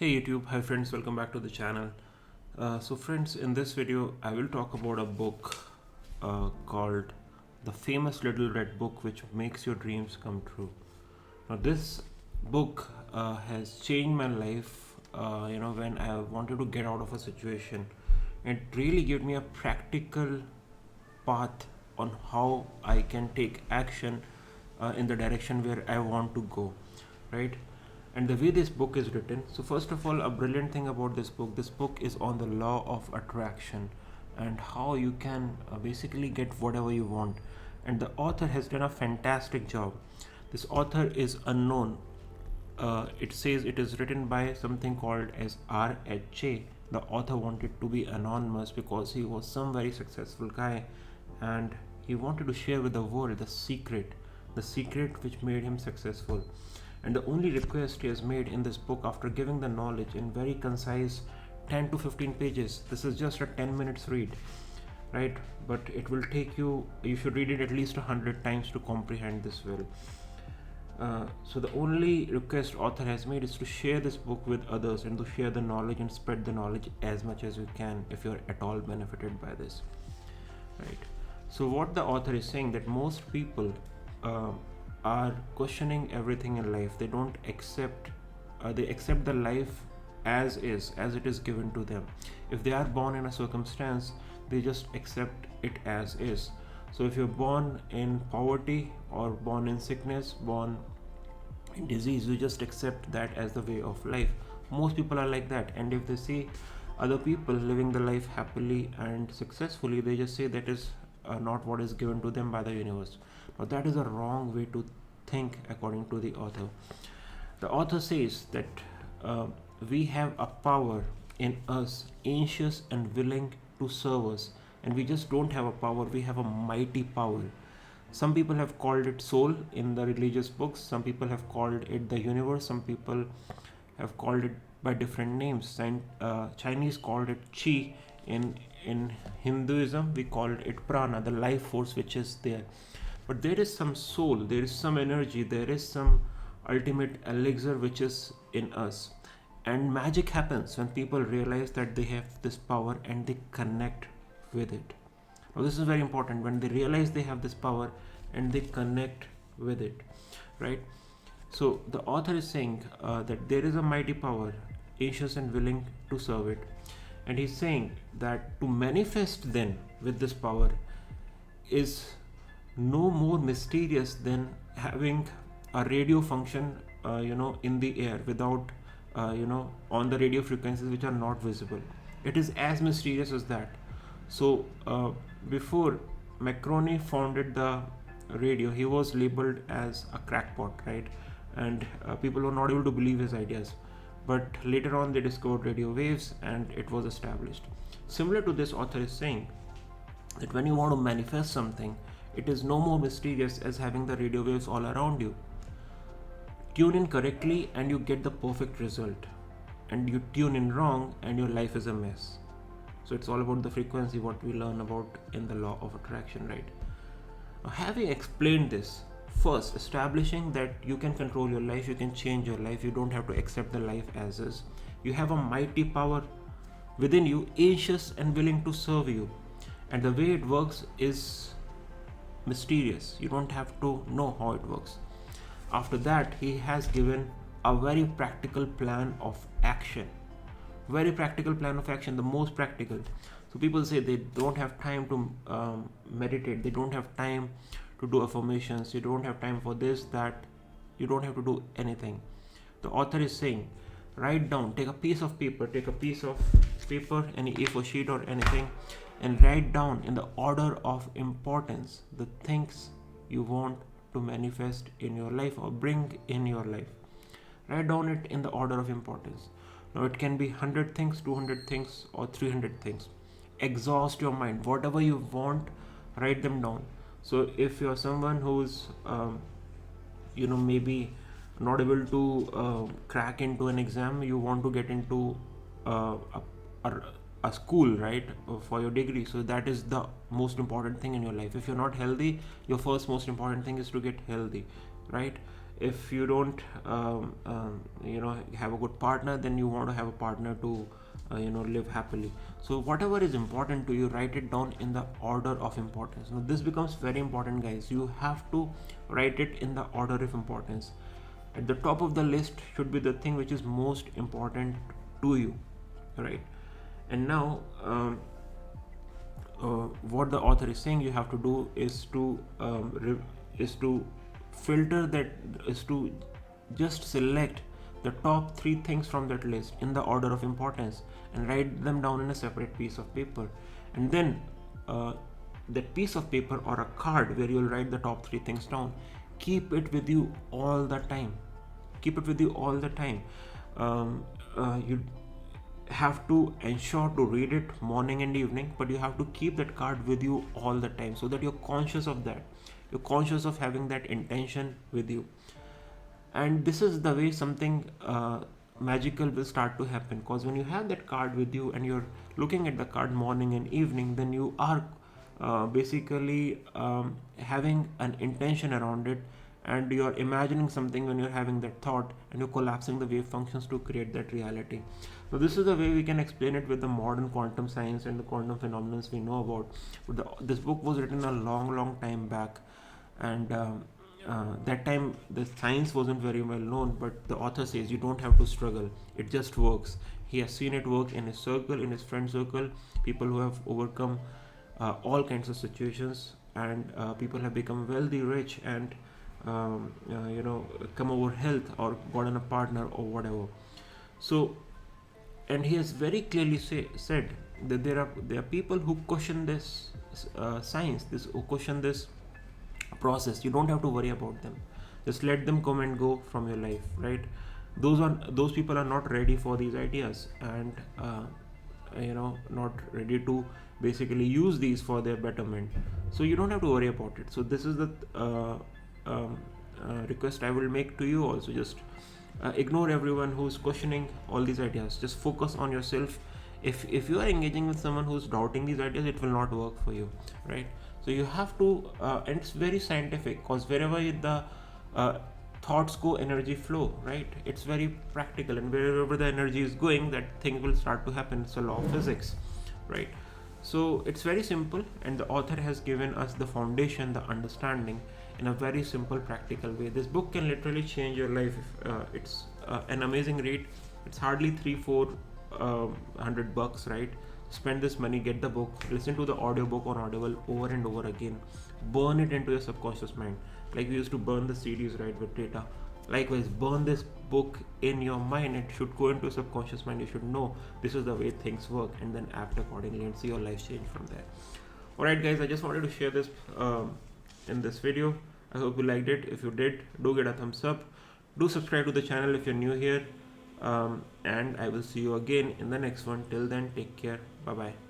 Hey YouTube, hi friends, welcome back to the channel. So friends, in this video I will talk about a book called The Famous Little Red Book which makes your dreams come true. Now this book has changed my life, when I wanted to get out of a situation. It really gave me a practical path on how I can take action in the direction where I want to go, right? And the way this book is written, so first of all, a brilliant thing about this book is on the law of attraction and how you can basically get whatever you want. And the author has done a fantastic job. This author is unknown. It says it is written by something called as RHA. The author wanted to be anonymous because he was some very successful guy and he wanted to share with the world the secret which made him successful. And the only request he has made in this book, after giving the knowledge in very concise 10 to 15 pages, this is just a 10 minutes read, right? But it will take you should read it at least 100 times to comprehend this well. So the only request author has made is to share this book with others and to share the knowledge and spread the knowledge as much as you can if you're at all benefited by this, right? So what the author is saying, that most people uh, are questioning everything in life. They don't accept, they accept the life as is, as it is given to them. If they are born in a circumstance, they just accept it as is. So if you're born in poverty or born in sickness, born in disease, you just accept that as the way of life. Most people are like that, and if they see other people living the life happily and successfully, they just say that is not what is given to them by the universe. Now that is a wrong way to think, according to the author. The author says that uh, we have a power in us, anxious and willing to serve us, and we just don't have a power, we have a mighty power. Some people have called it soul in the religious books, some people have called it the universe, some people have called it by different names. And Chinese called it chi. In Hinduism we called it prana, the life force which is there. But there is some soul, there is some energy, there is some ultimate elixir which is in us. And magic happens when people realize that they have this power and they connect with it. Now this is very important, when they realize they have this power and they connect with it, right? So the author is saying that there is a mighty power, anxious and willing to serve it. And he's saying that to manifest then with this power is no more mysterious than having a radio function, in the air without, on the radio frequencies which are not visible. It is as mysterious as that. So before Marconi founded the radio, he was labeled as a crackpot, right? And people were not able to believe his ideas. But later on, they discovered radio waves, and it was established. Similar to this, author is saying that when you want to manifest something, it is no more mysterious as having the radio waves all around you. Tune in correctly, and you get the perfect result. And you tune in wrong, and your life is a mess. So it's all about the frequency, what we learn about in the law of attraction, right? Now, having explained this, first establishing that you can control your life, you can change your life, you don't have to accept the life as is. You have a mighty power within you, anxious and willing to serve you. And the way it works is mysterious. You don't have to know how it works. After that, he has given a very practical plan of action. Very practical plan of action, the most practical. So people say they don't have time to meditate, they don't have time to do affirmations, you don't have time for this, that. You don't have to do anything. The author is saying, write down, take a piece of paper, any A4 sheet or anything, and write down in the order of importance the things you want to manifest in your life or bring in your life. Write down it in the order of importance. Now it can be 100 things, 200 things, or 300 things. Exhaust your mind. Whatever you want, write them down. So if you're someone who's maybe not able to crack into an exam, you want to get into a school, right, for your degree. So that is the most important thing in your life. If you're not healthy, your first most important thing is to get healthy, right? if you don't have a good partner, then you want to have a partner to live happily. So whatever is important to you, write it down in the order of importance. Now this becomes very important, guys. You have to write it in the order of importance. At the top of the list should be the thing which is most important to you, right? And now what the author is saying you have to do is to filter that, is to just select the top 3 things from that list in the order of importance and write them down in a separate piece of paper. And then that piece of paper or a card where you'll write the top 3 things down, keep it with you all the time. Keep it with you all the time. You have to ensure to read it morning and evening, but you have to keep that card with you all the time, so that you're conscious of that. You're conscious of having that intention with you. And this is the way something magical will start to happen, because when you have that card with you and you're looking at the card morning and evening, then you are basically having an intention around it, and you're imagining something when you're having that thought, and you're collapsing the wave functions to create that reality. So this is the way we can explain it with the modern quantum science and the quantum phenomena we know about. But this book was written a long time back, and that time the science wasn't very well known, but the author says you don't have to struggle, it just works. He has seen it work in his circle, in his friend circle, people who have overcome all kinds of situations, and people have become wealthy, rich, and come over health or gotten a partner or whatever. So, and he has very clearly said that there are people who question this science, who question this process. You don't have to worry about them. Just let them come and go from your life, right? Those people are not ready for these ideas, and not ready to basically use these for their betterment. So you don't have to worry about it. So this is the request I will make to you also. Just ignore everyone who's questioning all these ideas. Just focus on yourself. If you are engaging with someone who's doubting these ideas, it will not work for you, right? So you have to and it's very scientific, because wherever the thoughts go, energy flow, right? It's very practical, and wherever the energy is going, that thing will start to happen. It's a law of physics, right? So it's very simple, and the author has given us the foundation, the understanding, in a very simple, practical way. This book can literally change your life. It's an amazing read. It's hardly $300-400, right? Spend this money, get the book, listen to the audiobook on Audible over and over again, burn it into your subconscious mind, like we used to burn the CDs, right, with data. Likewise, burn this book in your mind. It should go into your subconscious mind. You should know this is the way things work, and then act accordingly and see your life change from there. Alright guys, I just wanted to share this in this video. I hope you liked it. If you did, do get a thumbs up. Do subscribe to the channel if you're new here. And I will see you again in the next one. Till then, take care. Bye bye.